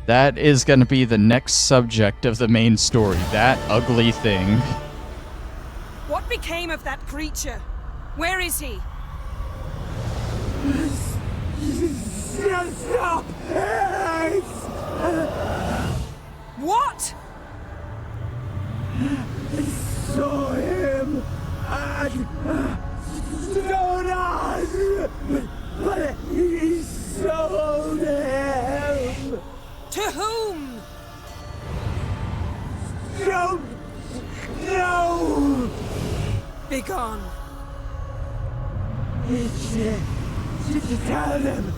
That is going to be the next subject of the main story. That ugly thing. What became of that creature? Where is he? Stop! What? I saw him at Stonas, but he sold him. To whom? Don't know. Begone. To tell them.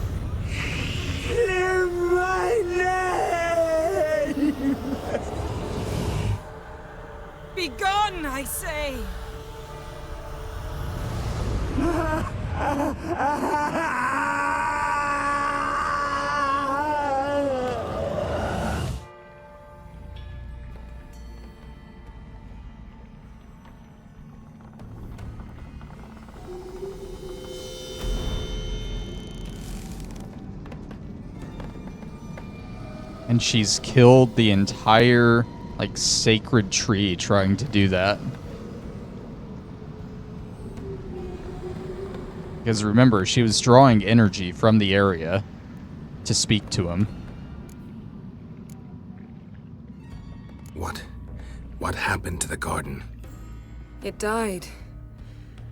Clear my name. Begone, I say. And she's killed the entire, like, sacred tree trying to do that. Because remember, she was drawing energy from the area to speak to him. What happened to the garden? It died.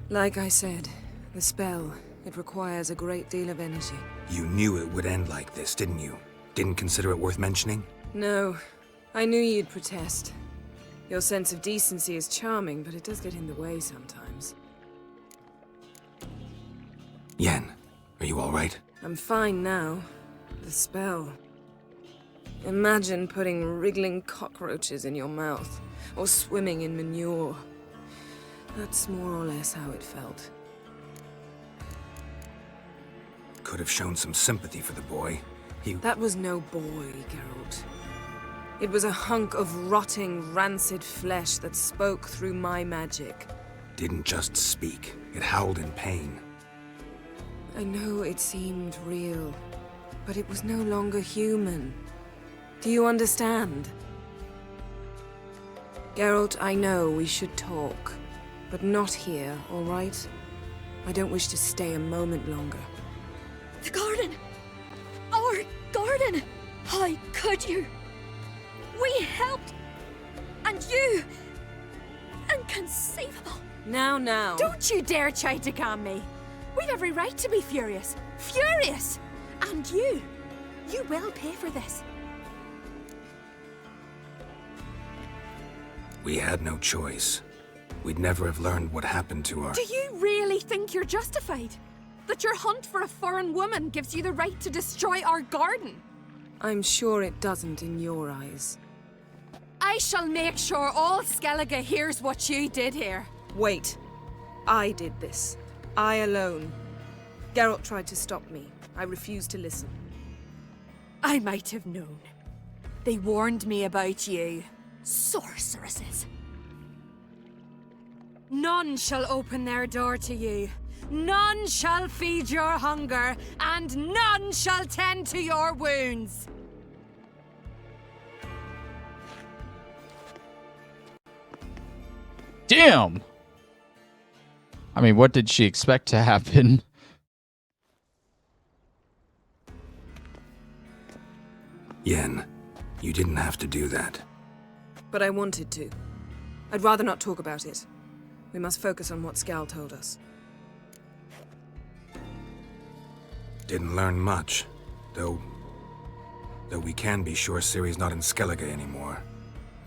Like I said, the spell, it requires a great deal of energy. You knew it would end like this, didn't you? Didn't consider it worth mentioning? No. I knew you'd protest. Your sense of decency is charming, but it does get in the way sometimes. Yen, are you alright? I'm fine now. The spell. Imagine putting wriggling cockroaches in your mouth, or swimming in manure. That's more or less how it felt. Could have shown some sympathy for the boy. That was no boy, Geralt. It was a hunk of rotting, rancid flesh that spoke through my magic. Didn't just speak. It howled in pain. I know it seemed real, but it was no longer human. Do you understand? Geralt, I know we should talk, but not here, all right? I don't wish to stay a moment longer. The garden! Our garden! How could you? We helped! And you! Inconceivable! Now. Don't you dare try to calm me! We've every right to be furious! Furious! And you will pay for this. We had no choice. We'd never have learned what happened to our... Do you really think you're justified? That your hunt for a foreign woman gives you the right to destroy our garden? I'm sure it doesn't in your eyes. I shall make sure all Skellige hears what you did here. Wait. I did this. I alone. Geralt tried to stop me. I refused to listen. I might have known. They warned me about you. Sorceresses. None shall open their door to you. None shall feed your hunger, and none shall tend to your wounds. Damn! I mean, what did she expect to happen? Yen, you didn't have to do that. But I wanted to. I'd rather not talk about it. We must focus on what Skal told us. Didn't learn much, though we can be sure Ciri's not in Skellige anymore.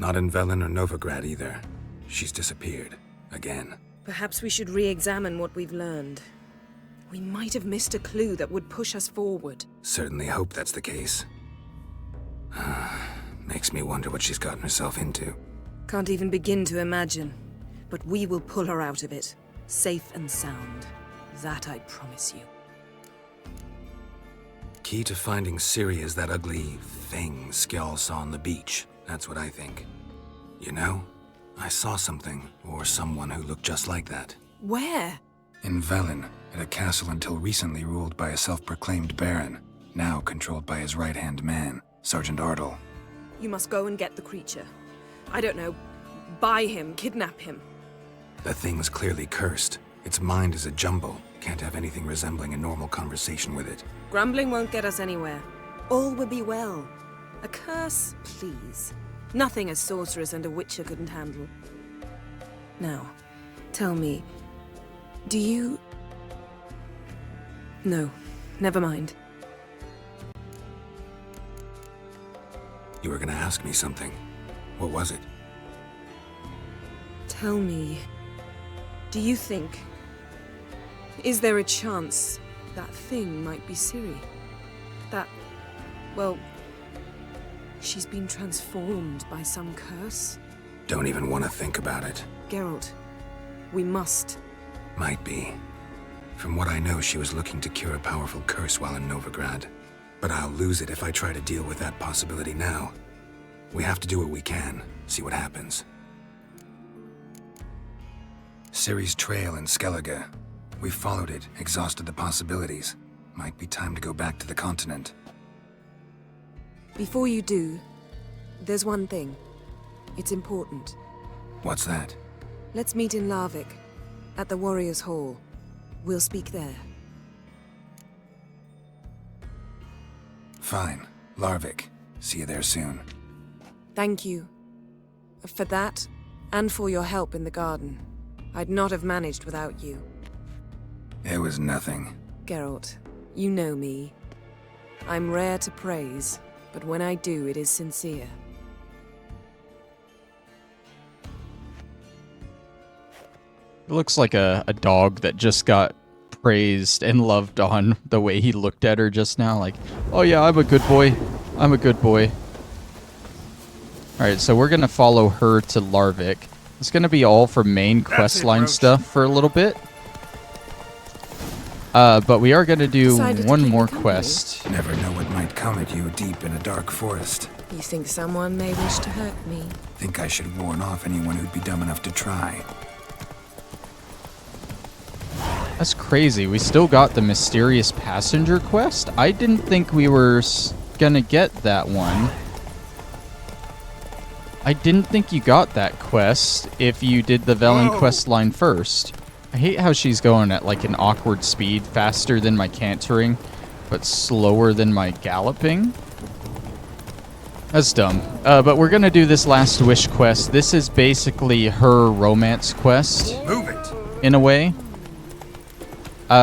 Not in Velen or Novigrad either. She's disappeared. Again. Perhaps we should re-examine what we've learned. We might have missed a clue that would push us forward. Certainly hope that's the case. Makes me wonder what she's gotten herself into. Can't even begin to imagine. But we will pull her out of it. Safe and sound. That I promise you. Key to finding Ciri is that ugly thing Skjall saw on the beach. That's what I think. You know, I saw something, or someone who looked just like that. Where? In Velen, at a castle until recently ruled by a self-proclaimed baron, now controlled by his right-hand man. Sergeant Ardle. You must go and get the creature. I don't know, buy him, kidnap him. The thing's clearly cursed. Its mind is a jumble. Can't have anything resembling a normal conversation with it. Grumbling won't get us anywhere. All will be well. A curse, please. Nothing a sorceress and a witcher couldn't handle. Now, tell me, do you... No, never mind. You were gonna ask me something. What was it? Tell me, do you think... Is there a chance that thing might be Ciri? That, well, she's been transformed by some curse? Don't even want to think about it. Geralt, we must. Might be. From what I know, she was looking to cure a powerful curse while in Novigrad. But I'll lose it if I try to deal with that possibility now. We have to do what we can, see what happens. Ciri's trail in Skellige. We followed it, exhausted the possibilities. Might be time to go back to the continent. Before you do, there's one thing. It's important. What's that? Let's meet in Larvik, at the Warriors' Hall. We'll speak there. Fine. Larvik. See you there soon. Thank you. For that, and for your help in the garden. I'd not have managed without you. It was nothing. Geralt, you know me. I'm rare to praise, but when I do, it is sincere. It looks like a dog that just got praised and loved on the way he looked at her just now. Like, oh yeah, I'm a good boy. I'm a good boy. Alright, so we're going to follow her to Larvik. It's going to be all for main questline stuff for a little bit. But we are going to do one more quest. Never know what might come at you deep in a dark forest. You think someone may wish to hurt me? Think I should warn off anyone who'd be dumb enough to try. That's crazy. We still got the mysterious passenger quest? I didn't think we were gonna get that one. I didn't think you got that quest if you did the Velen quest line first. I hate how she's going at like an awkward speed, faster than my cantering, but slower than my galloping. That's dumb. But we're gonna do this last wish quest. This is basically her romance quest. Move it! In a way.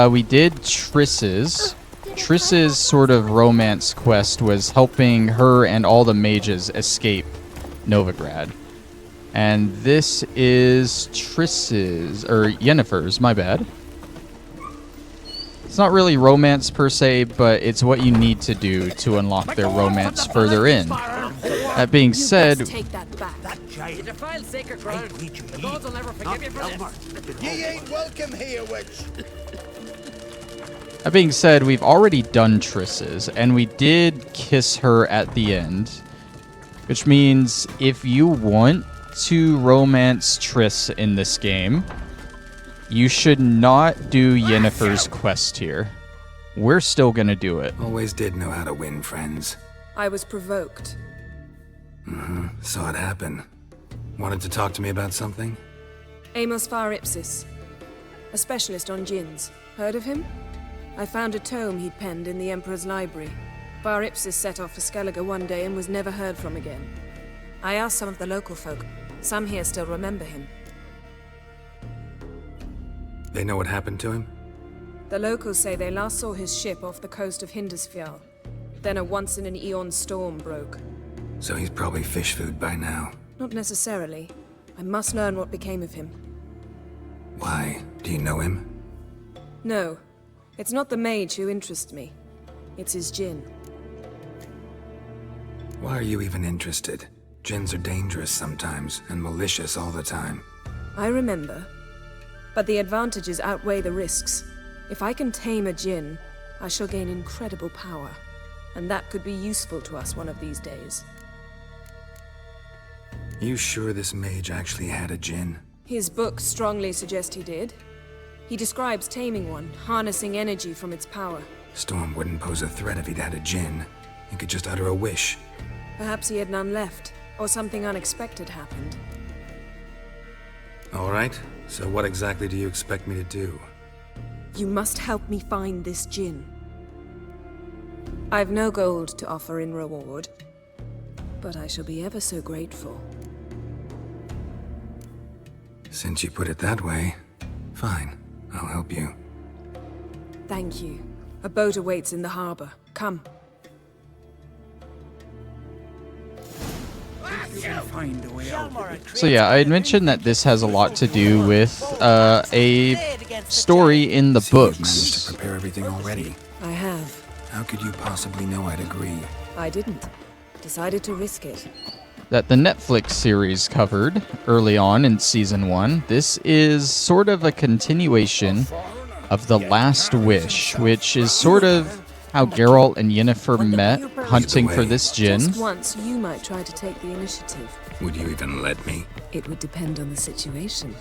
We did Triss's. Triss's sort of romance quest was helping her and all the mages escape Novigrad. And this is Triss's, or Yennefer's, my bad. It's not really romance per se, but it's what you need to do to unlock their romance further in. That being said, Take that back. You defile sacred ground. The gods will never forgive you for this. Ye ain't welcome here, witch. that being said, we've already done Triss's, and we did kiss her at the end. Which means if you want to romance Triss in this game, you should not do Yennefer's quest here. We're still gonna do it. Always did know how to win friends. I was provoked. Saw it happen. Wanted to talk to me about something? Amos Far Ipsis, a specialist on djinns. Heard of him? I found a tome he'd penned in the Emperor's library. Far Ipsis set off for Skellige one day and was never heard from again. I asked some of the local folk. Some here still remember him. They know what happened to him? The locals say they last saw his ship off the coast of Hindisfjall. Then a once-in-an-eon storm broke. So he's probably fish food by now. Not necessarily. I must learn what became of him. Why? Do you know him? No, it's not the mage who interests me. It's his djinn. Why are you even interested? Djinns are dangerous sometimes, and malicious all the time. I remember. But the advantages outweigh the risks. If I can tame a djinn, I shall gain incredible power. And that could be useful to us one of these days. You sure this mage actually had a djinn? His books strongly suggest he did. He describes taming one, harnessing energy from its power. Storm wouldn't pose a threat if he'd had a djinn. He could just utter a wish. Perhaps he had none left, or something unexpected happened. All right, so what exactly do you expect me to do? You must help me find this djinn. I've no gold to offer in reward, but I shall be ever so grateful. Since you put it that way, fine, I'll help you. Thank you. A boat awaits in the harbor. Come. So yeah, I had mentioned that this has a lot to do with a story in the Managed books. to prepare everything already. I have. How could you possibly know I'd agree? I didn't. Decided to risk it. That the Netflix series covered early on in season 1. This is sort of a continuation of The Last Wish, which is sort of how Geralt and Yennefer met hunting for this djinn. Just once, you might try to take the initiative. Would you even let me? It would depend on the situation.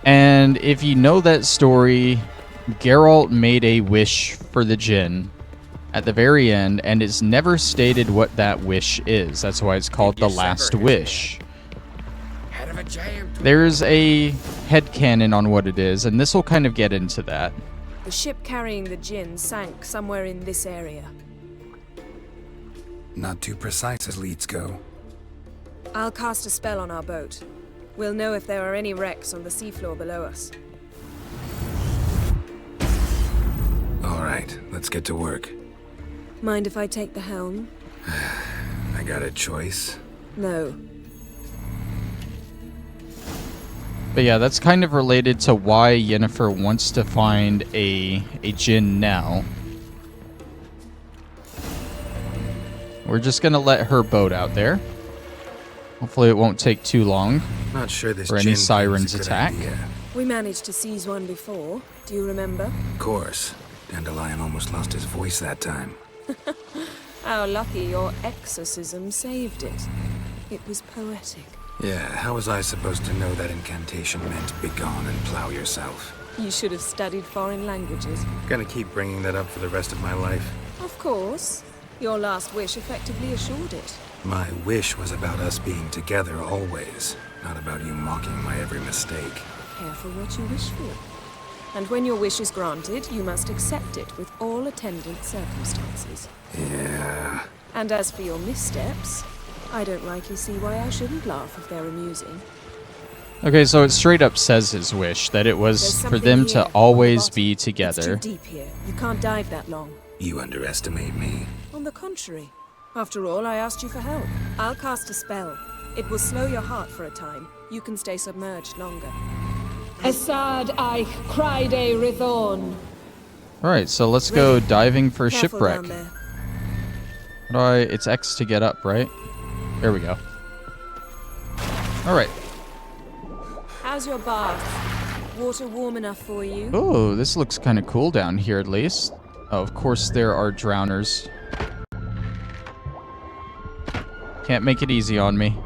And if you know that story, Geralt made a wish for the djinn at the very end, and it's never stated what that wish is. That's why it's called The Last Wish. There's a headcanon on what it is, and this will kind of get into that. The ship carrying the djinn sank somewhere in this area. Not too precise as leads go. I'll cast a spell on our boat. We'll know if there are any wrecks on the seafloor below us. All right, let's get to work. Mind if I take the helm? I got a choice. No. But yeah, that's kind of related to why Yennefer wants to find a djinn now. We're just gonna let her boat out there. Hopefully it won't take too long Not sure this for any gin thing's sirens a good attack. idea. We managed to seize one before. Do you remember? Of course. Dandelion almost lost his voice that time. How lucky your exorcism saved it. It was poetic. Yeah, how was I supposed to know that incantation meant begone and plow yourself? You should have studied foreign languages. Gonna keep bringing that up for the rest of my life. Of course. Your last wish effectively assured it. My wish was about us being together always, not about you mocking my every mistake. Careful what you wish for. And when your wish is granted, you must accept it with all attendant circumstances. Yeah. And as for your missteps, I don't rightly see why I shouldn't laugh if they're amusing. Okay, so it straight up says his wish, that it was There's for something them here, to on the always bottom. be It's too together. deep here. You can't dive that long. You underestimate me. On the contrary. After all, I asked you for help. I'll cast a spell. It will slow your heart for a time. You can stay submerged longer. Assad I cried a Rithorn. Alright, so let's go diving for Careful shipwreck. down there. How do I... It's X to get up, right? There we go. Alright. How's your bath? Water warm enough for you? Oh, this looks kind of cool down here at least. Oh, of course there are drowners. Can't make it easy on me.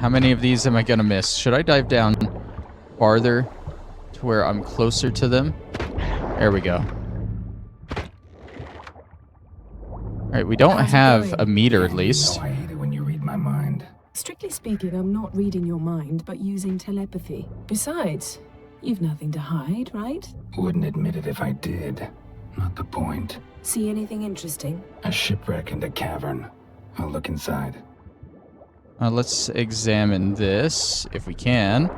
How many of these am I gonna miss? Should I dive down farther to where I'm closer to them? There we go. Alright, we don't have a meter at least. I hate it when you read my mind. Strictly speaking, I'm not reading your mind, but using telepathy. Besides, you've nothing to hide, right? Wouldn't admit it if I did. Not the point. See anything interesting? A shipwreck and a cavern. I'll look inside. Let's examine this, if we can.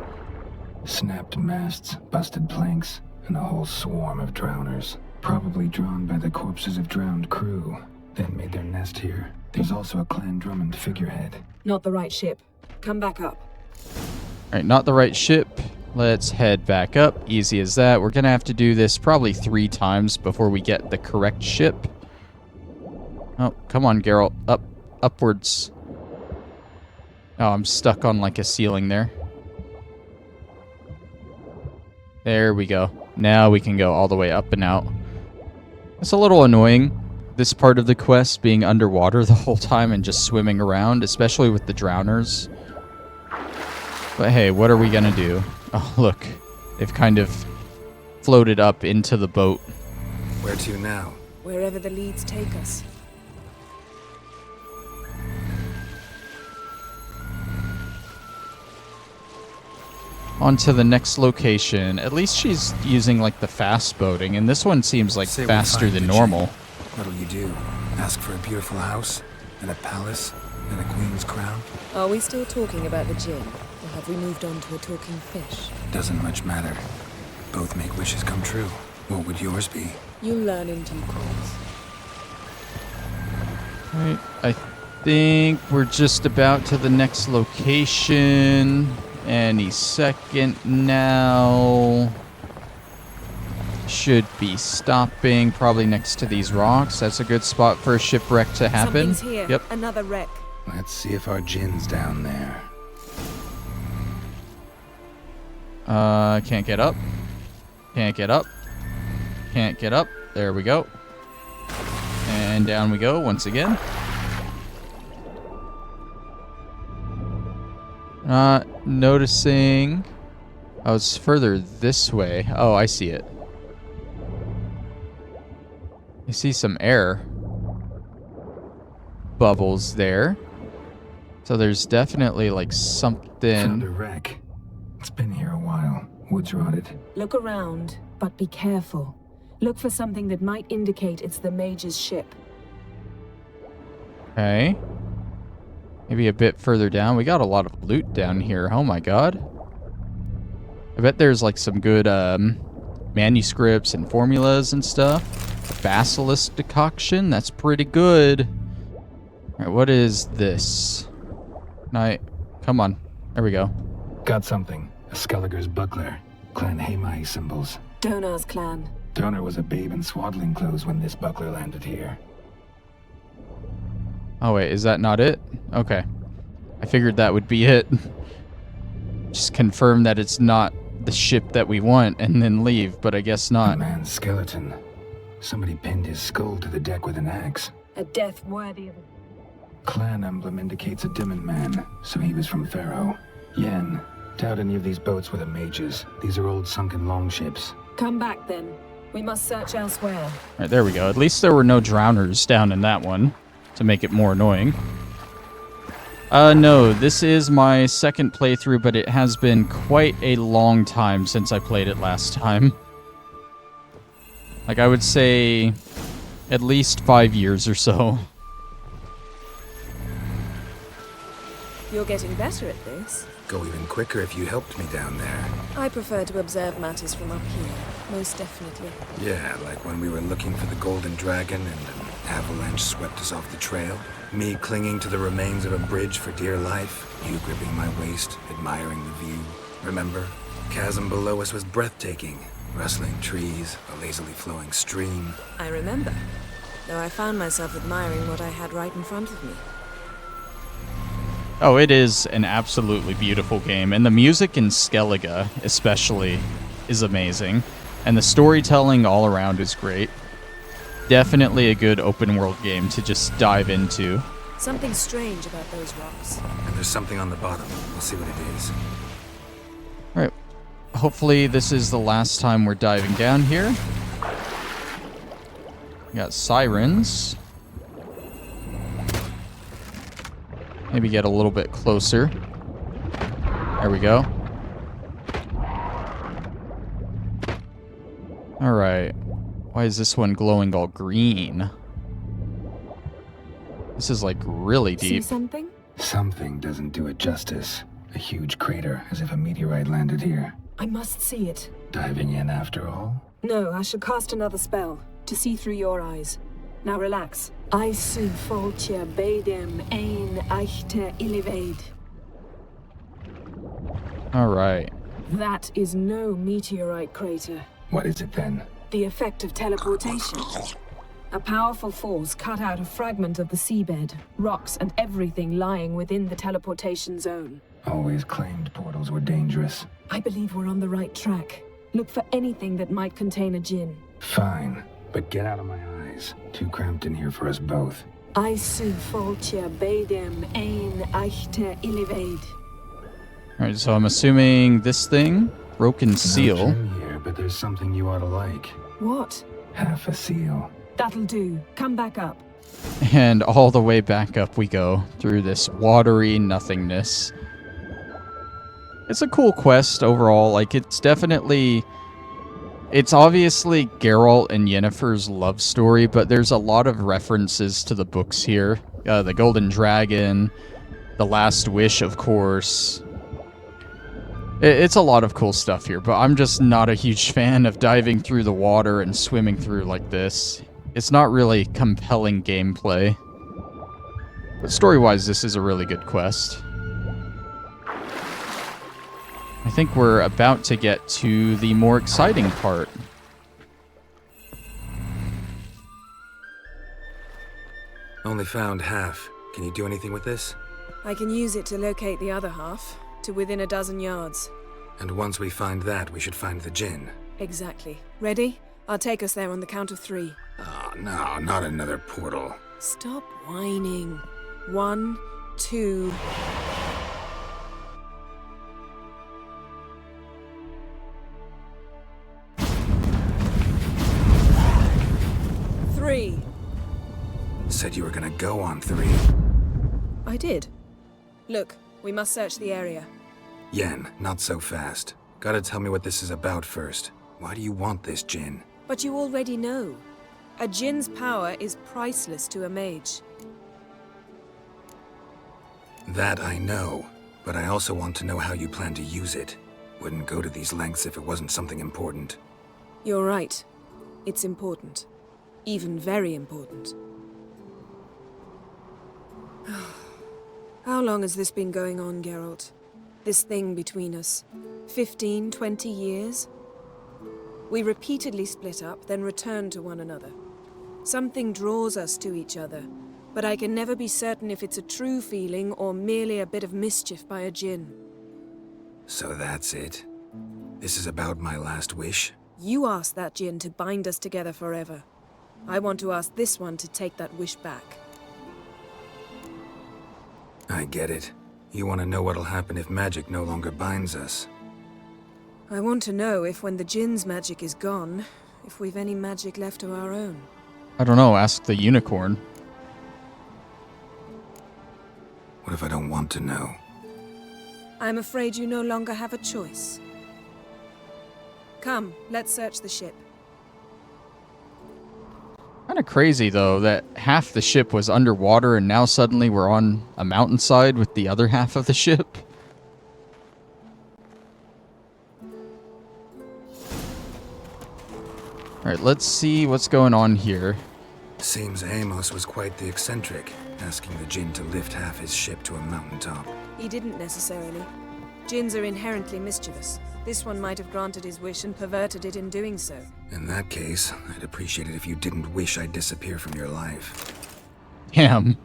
Snapped masts, busted planks, and a whole swarm of drowners. Probably drawn by the corpses of drowned crew. Then made their nest here. There's also a Clan Drummond figurehead. Not the right ship. Come back up. Alright, not the right ship. Let's head back up. Easy as that. We're gonna have to do this probably 3 times before we get the correct ship. Oh, come on, Geralt. Up. Upwards. Oh, I'm stuck on like a ceiling there. There we go. Now we can go all the way up and out. It's a little annoying, this part of the quest being underwater the whole time and just swimming around, especially with the drowners. But hey, what are we gonna do? Oh, look. They've kind of floated up into the boat. Where to now? Wherever the leads take us. On to the next location. At least she's using like the fast boating, and this one seems like Say we faster find than the normal. gem. What'll you do? Ask for a beautiful house? And a palace? And a queen's crown? Are we still talking about the gin? Or have we moved on to a talking fish? Doesn't much matter. Both make wishes come true. What would yours be? You'll learn in due course. Right, I think we're just about to the next location. Any second now. Should be stopping probably next to these rocks. That's a good spot for a shipwreck to happen. Something's here. Yep. Another wreck. Let's see if our gin's down there. Can't get up. Can't get up. Can't get up. There we go. And down we go once again. Not noticing. Oh, it's further this way. Oh, I see it. I see some air bubbles there. So there's definitely like Found a something. wreck. It's been here a while. Wood's rotted. Look around, but be careful. Look for something that might indicate it's the mage's ship. Okay. Maybe a bit further down. We got a lot of loot down here. Oh my god. I bet there's like some good manuscripts and formulas and stuff. Basilisk decoction. That's pretty good. Alright, what is this? Come on. There we go. Got something. A Skellige's buckler. Clan Hamai symbols. Donar's clan. Donar was a babe in swaddling clothes when this buckler landed here. Oh wait, is that not it? Okay. I figured that would be it. Just confirm that it's not the ship that we want and then leave, but I guess A not. man's skeleton. Somebody pinned his skull to the deck with an axe. A death worthy of Clan emblem indicates a Dimon man, so he was from Pharaoh. Yen, doubt any of these boats were the mages. These are old sunken longships. Come back then. We must search elsewhere. Alright, there we go. At least there were no drowners down in that one to make it more annoying. No, this is my second playthrough, but it has been quite a long time since I played it last time. Like, I would say at least 5 years or so. You're getting better at this. Go even quicker if you helped me down there. I prefer to observe matters from up here, most definitely. Yeah, like when we were looking for the golden dragon and an avalanche swept us off the trail. Me clinging to the remains of a bridge for dear life. You gripping my waist, admiring the view. Remember? Chasm below us was breathtaking. Rustling trees, a lazily flowing stream. I remember, though I found myself admiring what I had right in front of me. Oh, it is an absolutely beautiful game, and the music in Skellige especially is amazing, and the storytelling all around is great. Definitely a good open world game to just dive into. Something strange about those rocks. And there's something on the bottom. We'll see what it is. Right. Hopefully this is the last time we're diving down here. We got sirens. Maybe get a little bit closer. There we go. Alright. Why is this one glowing all green? This is like really See deep. something? Something doesn't do it justice. A huge crater, as if a meteorite landed here. I must see it. Diving in after all? No, I shall cast another spell to see through your eyes. Now relax. I su foltia bedem ein eichte illivaid. Alright. That is no meteorite crater. What is it then? The effect of teleportation. A powerful force cut out a fragment of the seabed, rocks and everything lying within the teleportation zone. Always claimed portals were dangerous. I believe we're on the right track. Look for anything that might contain a djinn. Fine, but get out of my eyes. Too cramped in here for us both. I su foltia bedem ein eichte illivaid. Alright, so I'm assuming this thing, broken No seal. gem here, but there's something you ought to like. What? Half a seal. That'll do. Come back up. And all the way back up we go through this watery nothingness. It's a cool quest overall. Like, it's obviously Geralt and Yennefer's love story, but there's a lot of references to the books here. The Golden Dragon, The Last Wish, of course. It's a lot of cool stuff here, but I'm just not a huge fan of diving through the water and swimming through like this. It's not really compelling gameplay. But story-wise, this is a really good quest. I think we're about to get to the more exciting part. Only found half. Can you do anything with this? I can use it to locate the other half, to within a dozen yards. And once we find that, we should find the djinn. Exactly. Ready? I'll take us there on the count of 3. Oh, no, not another portal. Stop whining. 1, 2... Three. Said you were gonna go on 3. I did. Look, we must search the area. Yen, not so fast. Gotta tell me what this is about first. Why do you want this djinn? But you already know. A djinn's power is priceless to a mage. That I know, but I also want to know how you plan to use it. Wouldn't go to these lengths if it wasn't something important. You're right. It's important. Even very important. How long has this been going on, Geralt? This thing between us? 15, 20 years? We repeatedly split up, then returned to one another. Something draws us to each other, but I can never be certain if it's a true feeling or merely a bit of mischief by a djinn. So that's it? This is about my last wish? You asked that djinn to bind us together forever. I want to ask this one to take that wish back. I get it. You want to know what'll happen if magic no longer binds us. I want to know if when the djinn's magic is gone, if we've any magic left of our own. I don't know, ask the unicorn. What if I don't want to know? I'm afraid you no longer have a choice. Come, let's search the ship. Kind of crazy, though, that half the ship was underwater and now suddenly we're on a mountainside with the other half of the ship. Alright, let's see what's going on here. Seems Amos was quite the eccentric, asking the djinn to lift half his ship to a mountaintop. He didn't necessarily. Djinns are inherently mischievous. This one might have granted his wish and perverted it in doing so. In that case, I'd appreciate it if you didn't wish I'd disappear from your life. Damn.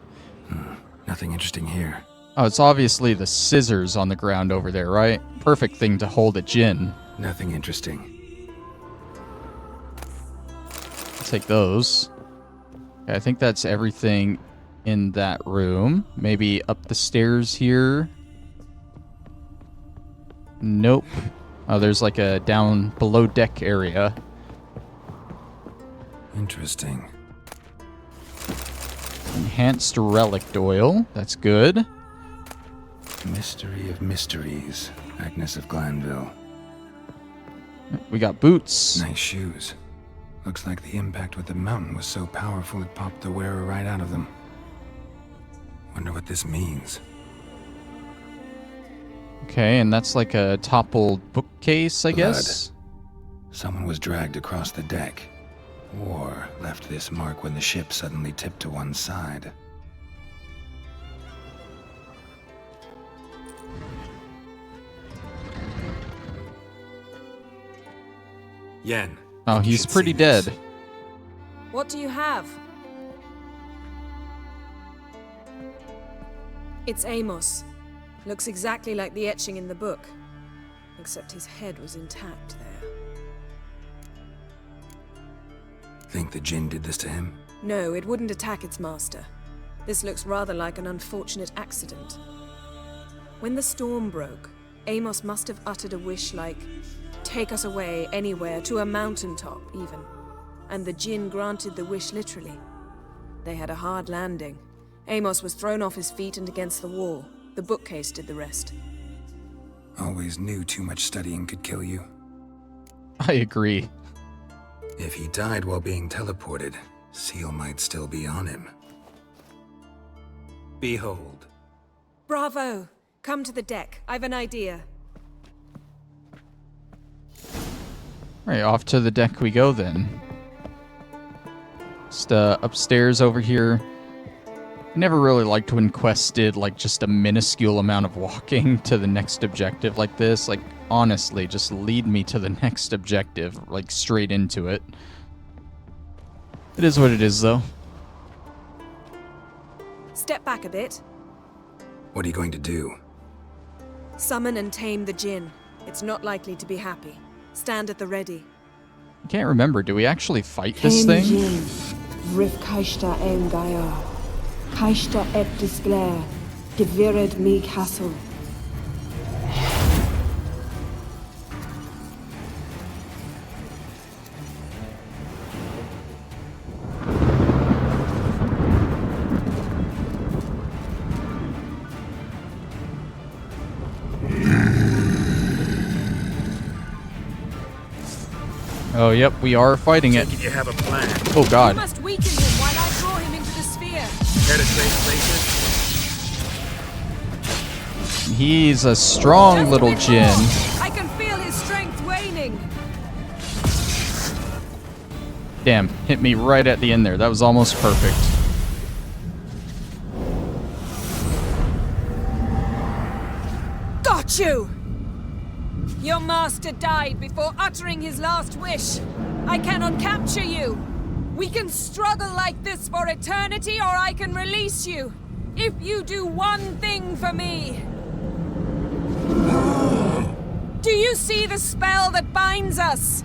Nothing interesting here. Oh, it's obviously the scissors on the ground over there, right? Perfect thing to hold a djinn. Nothing interesting. I'll take those. Okay, I think that's everything in that room. Maybe up the stairs here. Nope. Oh, there's like a down below deck area. Interesting. Enhanced relic oil. That's good. Mystery of mysteries. Agnes of Glanville. We got boots. Nice shoes. Looks like the impact with the mountain was so powerful it popped the wearer right out of them. Wonder what this means. Okay, and that's like a toppled bookcase, I guess? Someone was dragged across the deck. Or left this mark when the ship suddenly tipped to one side. Yen. Oh, you he's should pretty see this. dead. What do you have? It's Amos. Looks exactly like the etching in the book. Except his head was intact there. Think the djinn did this to him? No, it wouldn't attack its master. This looks rather like an unfortunate accident. When the storm broke, Amos must have uttered a wish like, take us away anywhere, to a mountaintop even. And the Jinn granted the wish literally. They had a hard landing. Amos was thrown off his feet and against the wall. The bookcase did the rest. Always knew too much studying could kill you. I agree. If he died while being teleported, Seal might still be on him. Behold. Bravo! Come to the deck. I've an idea. Alright, off to the deck we go then. Just upstairs over here. I never really liked when quests did like just a minuscule amount of walking to the next objective like this. Like, honestly, just lead me to the next objective, like straight into it. It is what it is, though. Step back a bit. What are you going to do? Summon and tame the Jinn. It's not likely to be happy. Stand at the ready. I can't remember. Do we actually fight this thing? Rif Kaishta en Gaia. Kaishta et Disglair. Gevired me castle. Oh, yep, we are fighting it. You have a plan. Oh, God. You must weaken him while I draw him into the sphere. Care to trade places? He's a strong Just a little bit Jinn. more. I can feel his strength waning. Damn, hit me right at the end there. That was almost perfect. Got you! Your master died before uttering his last wish. I cannot capture you. We can struggle like this for eternity, or I can release you. If you do one thing for me. Do you see the spell that binds us?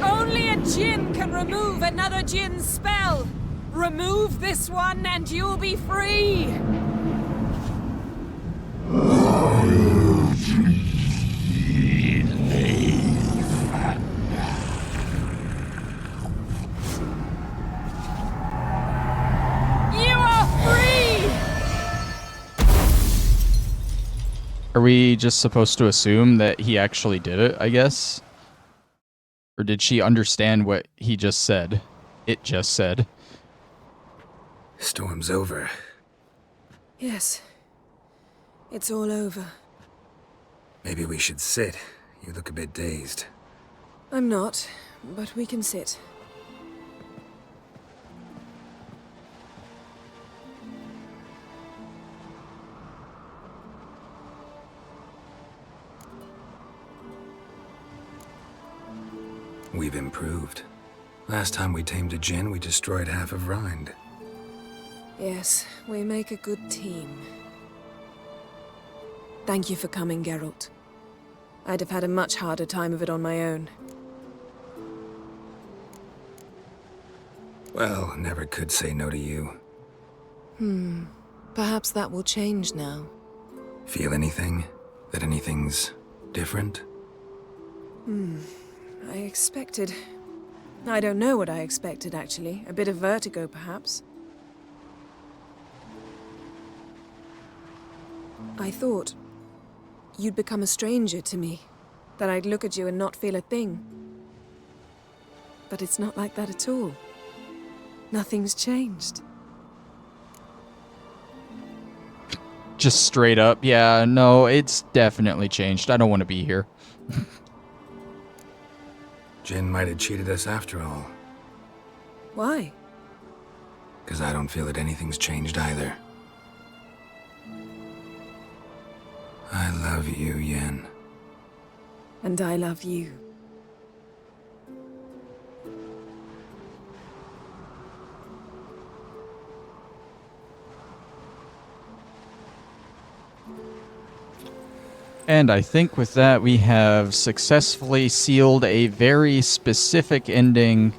Only a Jinn can remove another Jinn's spell. Remove this one and you'll be free. Are we just supposed to assume that he actually did it, I guess? Or did she understand what he just said? It just said. Storm's over. Yes. It's all over. Maybe we should sit. You look a bit dazed. I'm not, but we can sit. We've improved. Last time we tamed a Jinn, we destroyed half of Rind. Yes, we make a good team. Thank you for coming, Geralt. I'd have had a much harder time of it on my own. Well, never could say no to you. Perhaps that will change now. Feel anything? That anything's different? I expected... I don't know what I expected, actually. A bit of vertigo, perhaps. I thought you'd become a stranger to me. That I'd look at you and not feel a thing. But it's not like that at all. Nothing's changed. Just straight up, yeah, no, it's definitely changed. I don't want to be here. Jinn might have cheated us after all. Why? 'Cause I don't feel that anything's changed either. I love you, Yen. And I love you. And I think with that, we have successfully sealed a very specific ending.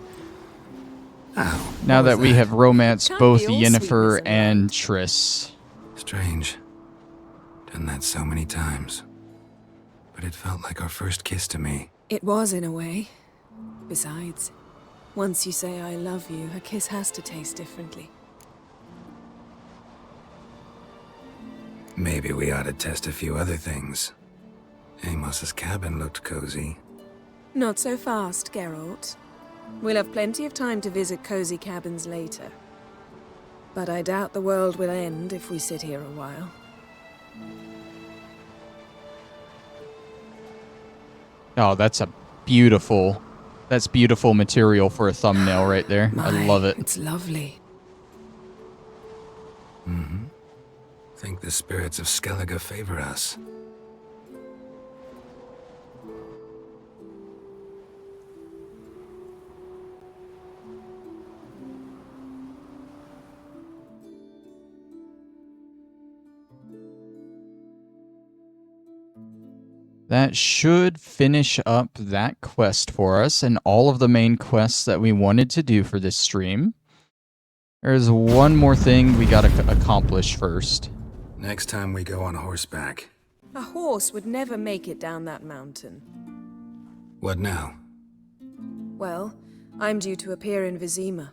Oh, Now that we have romanced Can't both be all Yennefer sweetness and and Triss. Strange. Done that so many times. but it felt like our first kiss to me. It was, in a way. Besides, once you say I love you, a kiss has to taste differently. Maybe we ought to test a few other things. Amos's cabin looked cozy. Not so fast, Geralt. We'll have plenty of time to visit cozy cabins later. But I doubt the world will end if we sit here a while. Oh, that's beautiful material for a thumbnail right there. I love it. It's lovely. Mm-hmm. Think the spirits of Skellige favor us. That should finish up that quest for us and all of the main quests that we wanted to do for this stream. There's one more thing we gotta accomplish first. Next time we go on horseback. A horse would never make it down that mountain. What now? Well, I'm due to appear in Vizima.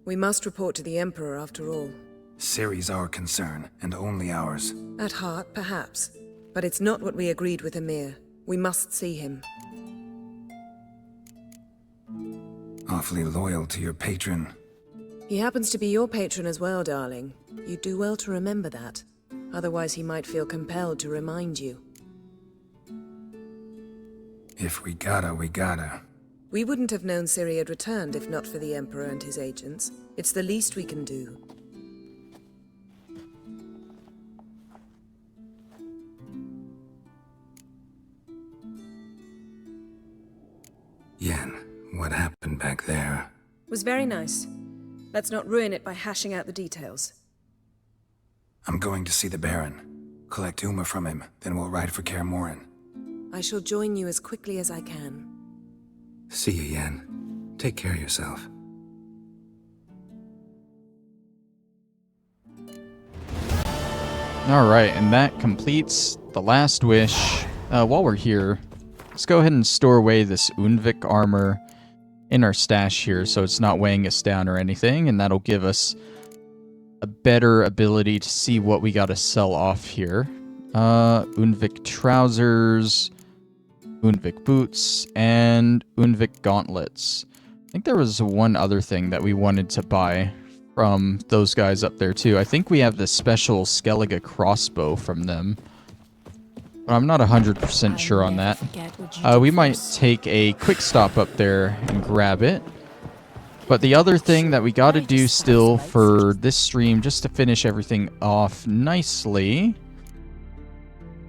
We must report to the Emperor after all. Ciri's our concern, and only ours. At heart, perhaps. But it's not what we agreed with Emir. We must see him. Awfully loyal to your patron. He happens to be your patron as well, darling. You'd do well to remember that. Otherwise he might feel compelled to remind you. If we gotta, we gotta. We wouldn't have known Ciri had returned if not for the Emperor and his agents. It's the least we can do. Yen, what happened back there? Was very nice. Let's not ruin it by hashing out the details. I'm going to see the Baron. Collect Uma from him, then we'll ride for Kaer Morhen. I shall join you as quickly as I can. See you, Yen. Take care of yourself. Alright, and that completes the last wish. While we're here, let's go ahead and store away this Unvik armor in our stash here so it's not weighing us down or anything, and that'll give us a better ability to see what we gotta sell off here. Unvik trousers, Unvik boots, and Unvik gauntlets. I think there was one other thing that we wanted to buy from those guys up there too. I think we have the special Skellige crossbow from them. But I'm not 100% sure on that. We might take a quick stop up there and grab it. But the other thing that we gotta do still for this stream, just to finish everything off nicely,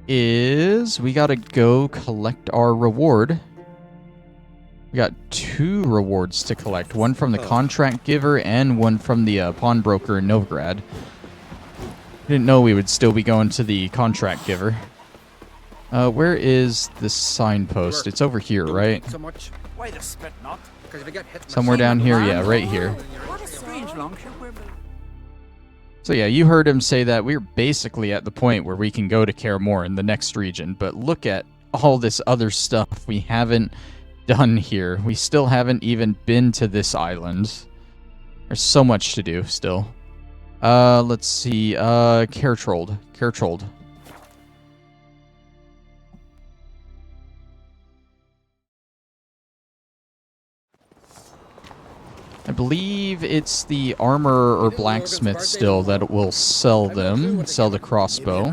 is we gotta go collect our reward. We got 2 rewards to collect. One from the contract giver and one from the pawnbroker in Novigrad. Didn't know we would still be going to the contract giver. Where is the signpost? It's over here, right? Somewhere down here, yeah, right here. So yeah, you heard him say that we're basically at the point where we can go to Kaer Morhen, the next region, but look at all this other stuff we haven't done here. We still haven't even been to this island. There's so much to do still. Let's see, Kertrold. I believe it's the armor or blacksmith still that will sell them, sell the crossbow.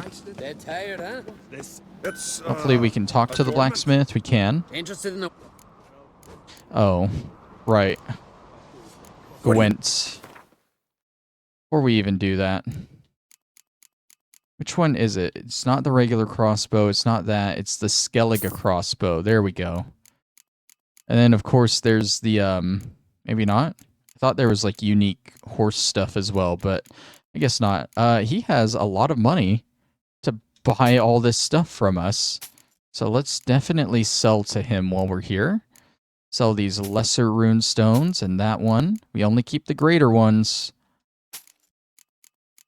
Hopefully we can talk to the blacksmith. We can. Oh, right. Gwent. Before we even do that. Which one is it? It's not the regular crossbow. It's not that. It's the Skellige crossbow. There we go. And then, of course, there's the, maybe not. I thought there was, like, unique horse stuff as well, but I guess not. He has a lot of money to buy all this stuff from us. So let's definitely sell to him while we're here. Sell these lesser rune stones and that one. We only keep the greater ones.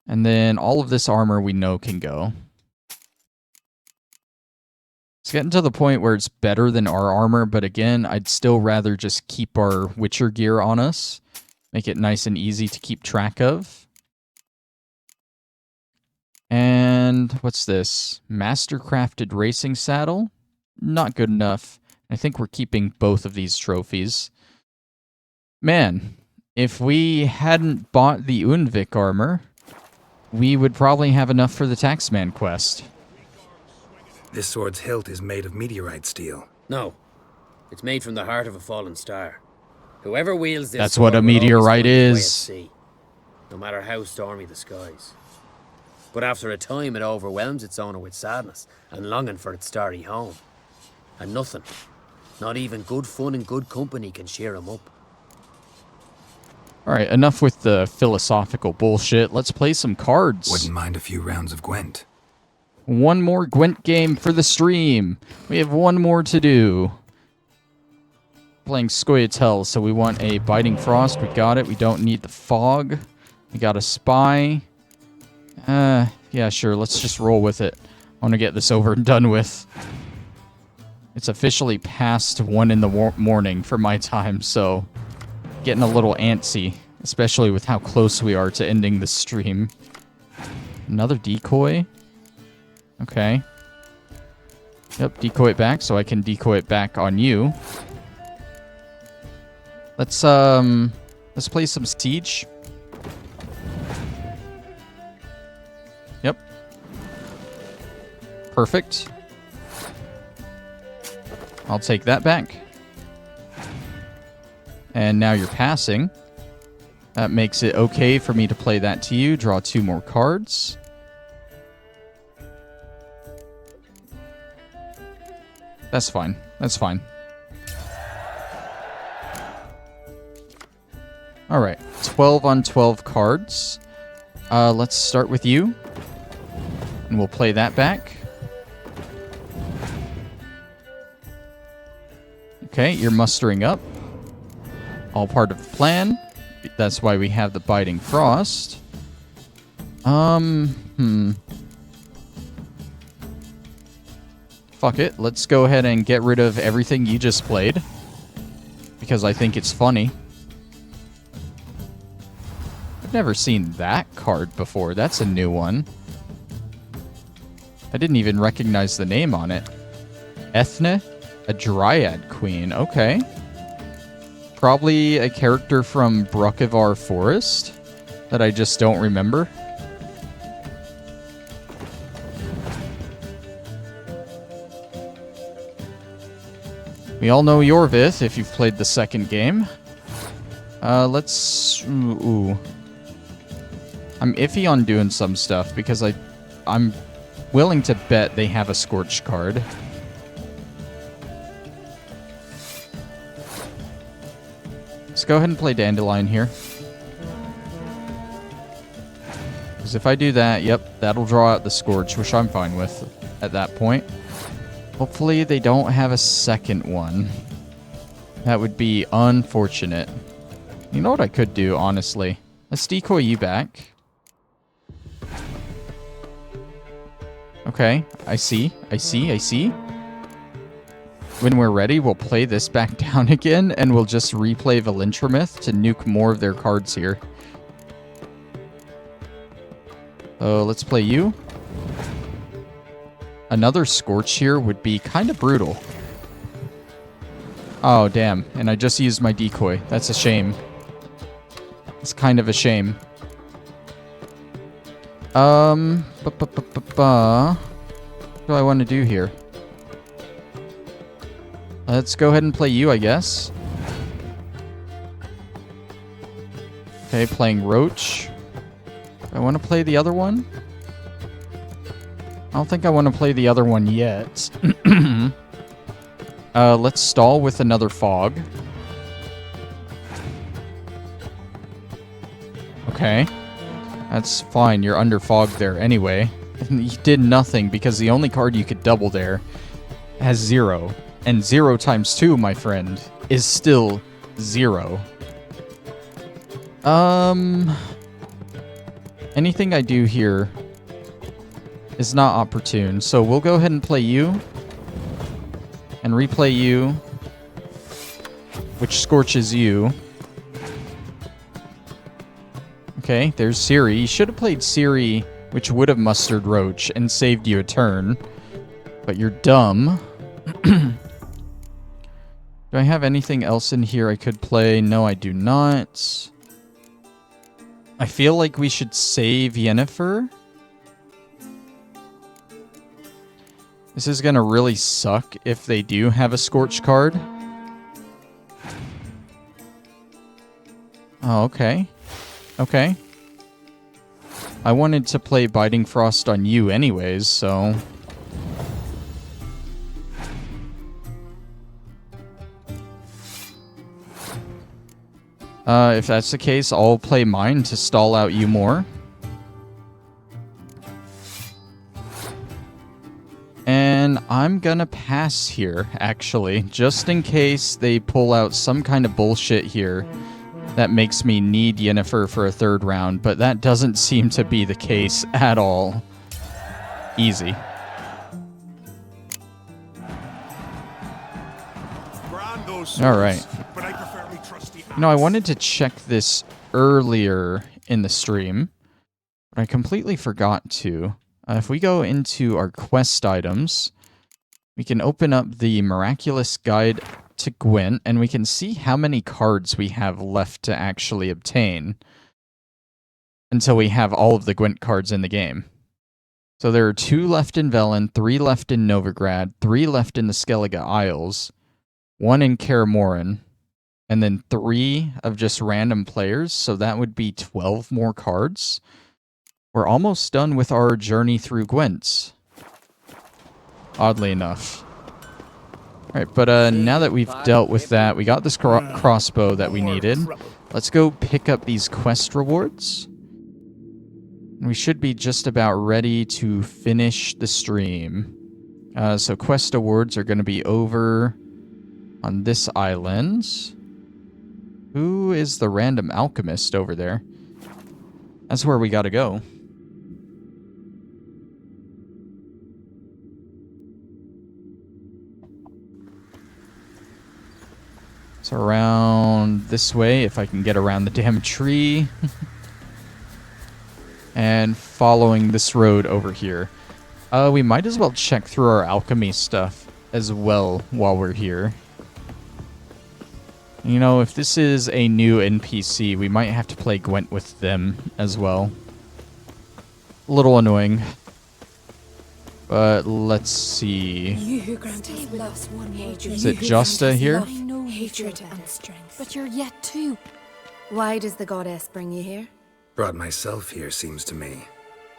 And then all of this armor we know can go. It's getting to the point where it's better than our armor, but again, I'd still rather just keep our Witcher gear on us. Make it nice and easy to keep track of. And what's this? Mastercrafted racing saddle? Not good enough. I think we're keeping both of these trophies. Man, if we hadn't bought the Unvik armor, we would probably have enough for the Taxman quest. This sword's hilt is made of meteorite steel. No. It's made from the heart of a fallen star. Whoever wields this That's sword what a will always meteorite find its way at is. sea, no matter how stormy the skies. But after a time, it overwhelms its owner with sadness and longing for its starry home. And nothing, not even good fun and good company, can cheer him up. Alright, enough with the philosophical bullshit. Let's play some cards. Wouldn't mind a few rounds of Gwent. One more Gwent game for the stream. We have one more to do. Playing Scoia'tael, so we want a Biting Frost. We got it. We don't need the Fog. We got a Spy. Yeah, sure. Let's just roll with it. I want to get this over and done with. It's officially past 1 in the morning for my time, so getting a little antsy, especially with how close we are to ending the stream. Another decoy. Okay. Yep, decoy it back so I can decoy it back on you. Let's play some Siege. Yep. Perfect. I'll take that back. And now you're passing. That makes it okay for me to play that to you. Draw 2 more cards. That's fine. That's fine. Alright. 12 on 12 cards. Let's start with you. And we'll play that back. Okay, you're mustering up. All part of the plan. That's why we have the Biting Frost. Fuck it. Let's go ahead and get rid of everything you just played. Because I think it's funny. I've never seen that card before. That's a new one. I didn't even recognize the name on it. Ethne? A Dryad Queen. Okay. Probably a character from Brukivar Forest that I just don't remember. We all know Yorvith if you've played the second game. Let's... Ooh. I'm iffy on doing some stuff because I'm willing to bet they have a Scorch card. Let's go ahead and play Dandelion here. Because if I do that, yep, that'll draw out the Scorch, which I'm fine with at that point. Hopefully they don't have a second one. That would be unfortunate. You know what I could do, honestly? Let's decoy you back. Okay, I see. When we're ready, we'll play this back down again, and we'll just replay Valintramith to nuke more of their cards here. So let's play you. Another Scorch here would be kind of brutal. Oh, damn. And I just used my decoy. That's a shame. It's kind of a shame. What do I want to do here? Let's go ahead and play you, I guess. Okay, playing Roach. Do I want to play the other one? I don't think I want to play the other one yet. Let's stall with another Fog. Okay. That's fine. You're under Fog there anyway. You did nothing because the only card you could double there has 0. And 0 times 2, my friend, is still 0. Anything I do here is not opportune, so we'll go ahead and play you. and replay you, which scorches you. Okay, there's Ciri. You should have played Ciri, which would have mustered Roach and saved you a turn. But you're dumb. Do I have anything else in here I could play? No, I do not. I feel like we should save Yennifer. This is gonna really suck if they do have a Scorch card. Oh, okay. Okay. I wanted to play Biting Frost on you anyways, so... if that's the case, I'll play mine to stall out you more. And I'm gonna pass here, actually, just in case they pull out some kind of bullshit here that makes me need Yennifer for a third round, but that doesn't seem to be the case at all. Easy. Alright. You know, I wanted to check this earlier in the stream, but I completely forgot to. If we go into our quest items, we can open up the Miraculous Guide to Gwent, and we can see how many cards we have left to actually obtain until we have all of the Gwent cards in the game. So there are 2 left in Velen, 3 left in Novigrad, 3 left in the Skellige Isles, 1 in Kaer Morhen, and then 3 of just random players, so that would be 12 more cards. We're almost done with our journey through Gwent. Oddly enough. Alright, but now that we've dealt with that, we got this crossbow that we needed. Let's go pick up these quest rewards. We should be just about ready to finish the stream. So quest awards are going to be over on this island. Who is the random alchemist over there? That's where we gotta go. It's around this way, if I can get around the damn tree. And following this road over here. We might as well check through our alchemy stuff as well while we're here. You know, if this is a new NPC, we might have to play Gwent with them as well. A little annoying. But let's see. You who grant us with us one hatred. Is it Justa here? I know hatred and strength, but you're yet too. Why does the goddess bring you here? Brought myself here, seems to me.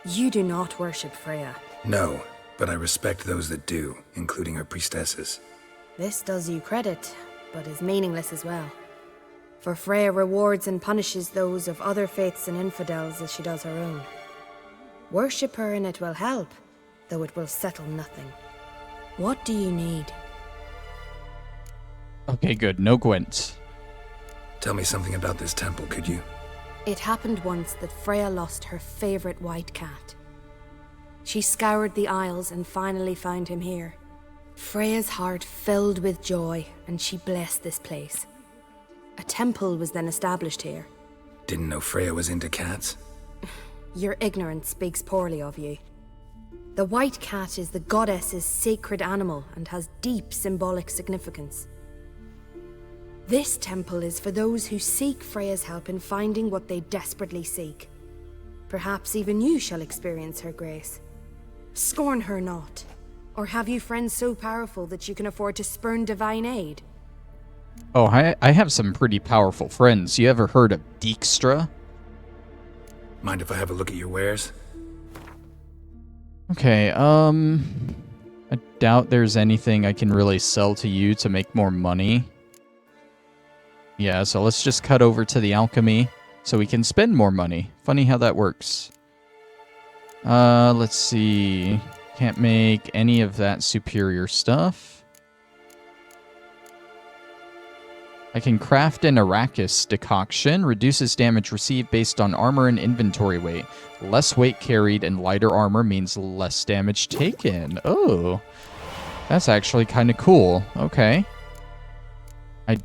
You do not worship Freya. No, but I respect those that do, including her priestesses. This does you credit, but is meaningless as well. For Freya rewards and punishes those of other faiths and infidels as she does her own. Worship her and it will help, though it will settle nothing. What do you need? Okay, good. No Gwent. Tell me something about this temple, could you? It happened once that Freya lost her favorite white cat. She scoured the Isles and finally found him here. Freya's heart filled with joy, and she blessed this place. A temple was then established here. Didn't know Freya was into cats? Your ignorance speaks poorly of you. The white cat is the goddess's sacred animal and has deep symbolic significance. This temple is for those who seek Freya's help in finding what they desperately seek. Perhaps even you shall experience her grace. Scorn her not. Or have you friends so powerful that you can afford to spurn divine aid? Oh, I have some pretty powerful friends. You ever heard of Dijkstra? Mind if I have a look at your wares? Okay, I doubt there's anything I can really sell to you to make more money. Yeah, so let's just cut over to the alchemy so we can spend more money. Funny how that works. Let's see. Can't make any of that superior stuff. I can craft an Arrakis decoction. Reduces damage received based on armor and inventory weight. Less weight carried and lighter armor means less damage taken. Oh. That's actually kind of cool. Okay. I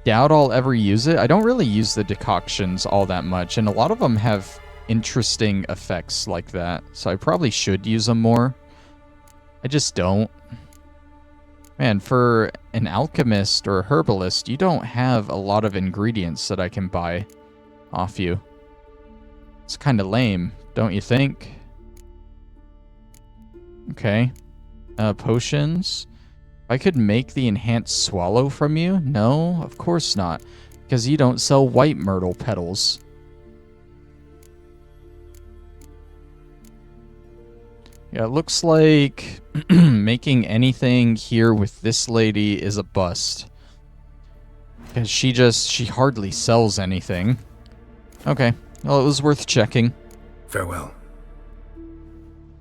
doubt I'll ever use it. I don't really use the decoctions all that much, and a lot of them have interesting effects like that, so I probably should use them more. I just don't. Man, for an alchemist or a herbalist, you don't have a lot of ingredients that I can buy off you. It's kind of lame, don't you think? Okay. Potions. I could make the enhanced swallow from you? No, of course not. Because you don't sell white myrtle petals. Yeah, it looks like making anything here with this lady is a bust. Because she hardly sells anything. Okay, well, it was worth checking. Farewell.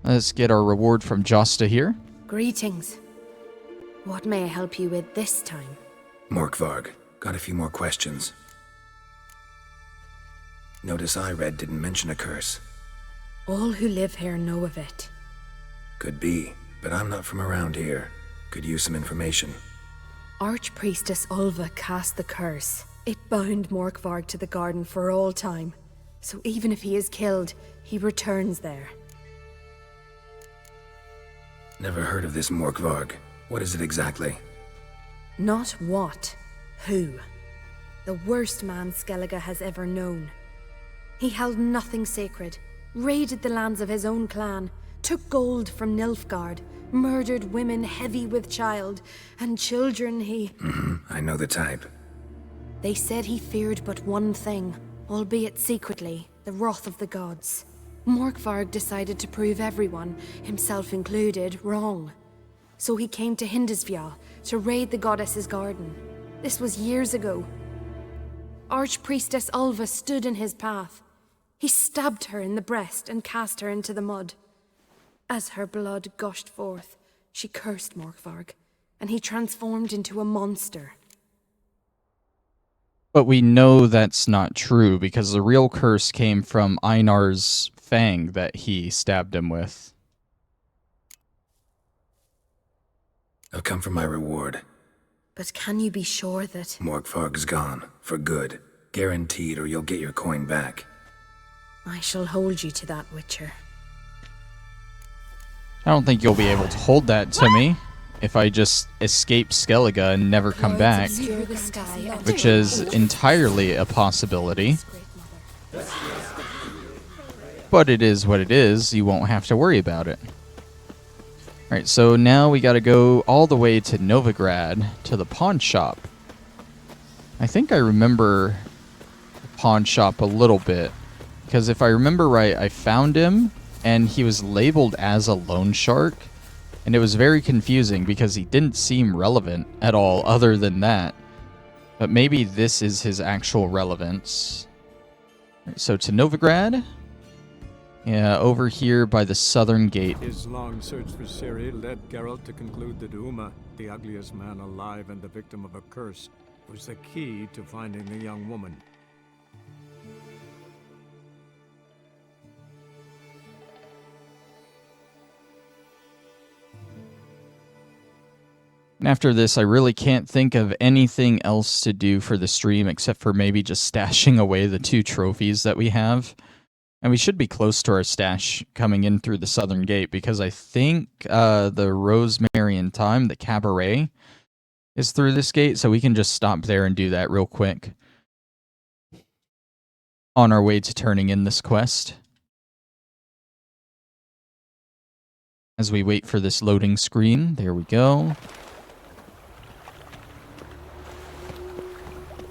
Let's get our reward from Josta here. Greetings. What may I help you with this time? Morkvarg, got a few more questions. Notice I read didn't mention a curse. All who live here know of it. Could be, but I'm not from around here. Could use some information. Archpriestess Ulva cast the curse. It bound Morkvarg to the garden for all time. So even if he is killed, he returns there. Never heard of this Morkvarg. What is it exactly? Not what, who. The worst man Skellige has ever known. He held nothing sacred, raided the lands of his own clan, took gold from Nilfgaard, murdered women heavy with child, and children he... I know the type. They said he feared but one thing, albeit secretly, the wrath of the gods. Morkvarg decided to prove everyone, himself included, wrong. So he came to Hindisfjall to raid the goddess's garden. This was years ago. Archpriestess Ulva stood in his path. He stabbed her in the breast and cast her into the mud. As her blood gushed forth, she cursed Morkvarg, and he transformed into a monster. But we know that's not true, because the real curse came from Einar's fang that he stabbed him with. I've come for my reward. But can you be sure that... Morkvarg's gone, for good. Guaranteed, or you'll get your coin back. I shall hold you to that, Witcher. I don't think you'll be able to hold that to me if I just escape Skellige and never come back, which is entirely a possibility. But it is what it is. You won't have to worry about it. Alright, so now we gotta go all the way to Novigrad, to the pawn shop. I think I remember the pawn shop a little bit, because if I remember right, I found him, and he was labeled as a loan shark, and it was very confusing because he didn't seem relevant at all other than that. But maybe this is his actual relevance. Right, so to Novigrad. Yeah, over here by the southern gate. His long search for Ciri led Geralt to conclude that Uma, the ugliest man alive and the victim of a curse, was the key to finding the young woman. And after this, I really can't think of anything else to do for the stream except for maybe just stashing away the 2 trophies that we have. And we should be close to our stash coming in through the southern gate, because I think the Rosemary and Thyme, the Cabaret, is through this gate, so we can just stop there and do that real quick. On our way to turning in this quest. As we wait for this loading screen, there we go.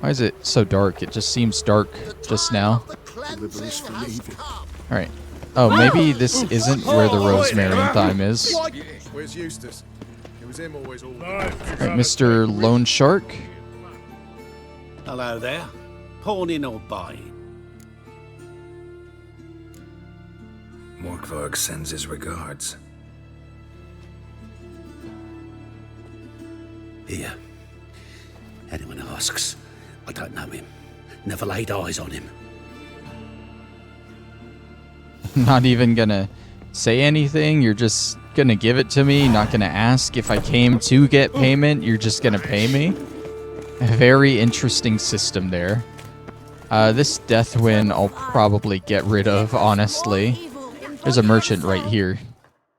Why is it so dark? It just seems dark just now. Alright. Oh, maybe this isn't where the Rosemary and Thyme is. Where's Eustace? It was him always all. Alright, Mr. Lone Shark. Hello there. Pawning or buying? Morkvarg sends his regards. Here. Anyone asks, I don't know him. Never laid eyes on him. Not even gonna say anything? You're just gonna give it to me, not gonna ask if I came to get payment, you're just gonna pay me. A very interesting system there. This Deathwind I'll probably get rid of, honestly. There's a merchant right here.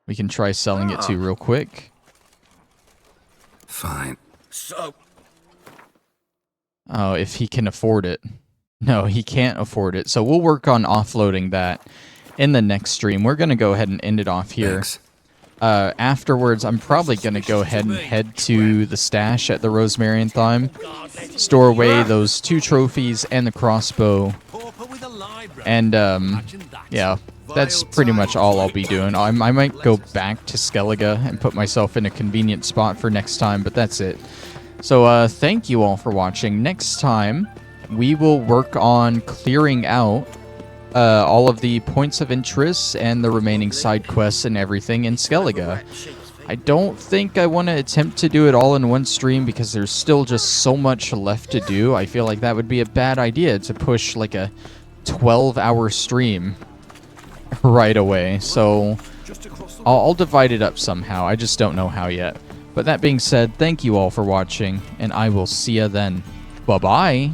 We can try selling it to real quick. Fine. So, Oh, if he can afford it. No, he can't afford it. So we'll work on offloading that in the next stream. We're going to go ahead and end it off here. Thanks. Afterwards, I'm probably going to go ahead and head to the stash at the Rosemary and Thyme. Store away those 2 trophies and the crossbow. And, yeah, that's pretty much all I'll be doing. I might go back to Skellige and put myself in a convenient spot for next time, but that's it. So, thank you all for watching. Next time, we will work on clearing out all of the points of interest and the remaining side quests and everything in Skellige. I don't think I want to attempt to do it all in one stream because there's still just so much left to do. I feel like that would be a bad idea to push like a 12-hour stream right away. So I'll divide it up somehow. I just don't know how yet. But that being said, thank you all for watching, and I will see ya then. Bye-bye.